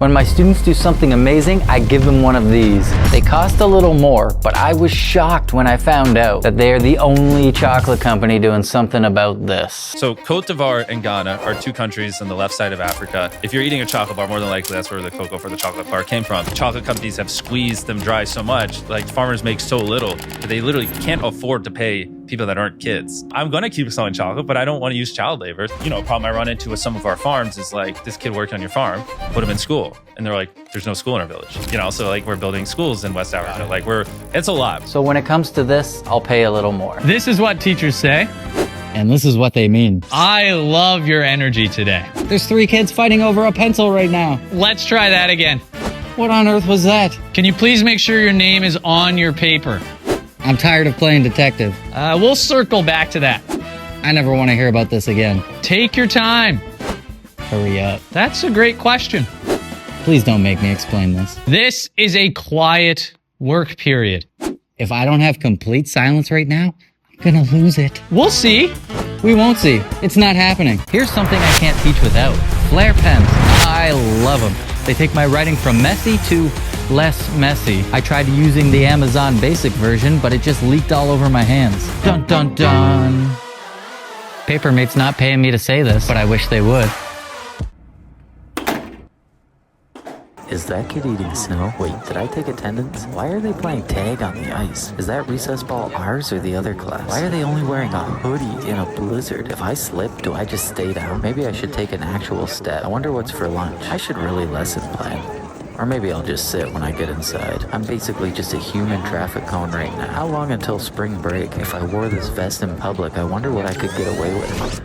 When my students do something amazing, I give them one of these. They cost a little more, but I was shocked when I found out that they are the only chocolate company doing something about this. So Cote d'Ivoire and Ghana are two countries on the left side of Africa. If you're eating a chocolate bar, more than likely that's where the cocoa for the chocolate bar came from. Chocolate companies have squeezed them dry so much, like farmers make so little that they literally can't afford to pay people that aren't kids. I'm gonna keep selling chocolate, but I don't want to use child labor. You know, a problem I run into with some of our farms is like, this kid worked on your farm, put him in school. And they're like, there's no school in our village. You know, so like we're building schools in West Africa. Like it's a lot. So when it comes to this, I'll pay a little more. This is what teachers say. And this is what they mean. I love your energy today. There's 3 kids fighting over a pencil right now. Let's try that again. What on earth was that? Can you please make sure your name is on your paper? I'm tired of playing detective. We'll circle back to that. I never want to hear about this again. Take your time. Hurry up. That's a great question. Please don't make me explain this. This is a quiet work period. If I don't have complete silence right now, I'm gonna lose it. We'll see. We won't see. It's not happening. Here's something I can't teach without. Flair pens. I love them. They take my writing from messy to less messy. I tried using the Amazon basic version, but it just leaked all over my hands. Dun dun dun. Papermate's not paying me to say this, but I wish they would. Is that kid eating snow? Wait, did I take attendance? Why are they playing tag on the ice? Is that recess ball ours or the other class? Why are they only wearing a hoodie in a blizzard? If I slip, do I just stay down? Maybe I should take an actual step. I wonder what's for lunch. I should really lesson plan. Or maybe I'll just sit when I get inside. I'm basically just a human traffic cone right now. How long until spring break? If I wore this vest in public, I wonder what I could get away with.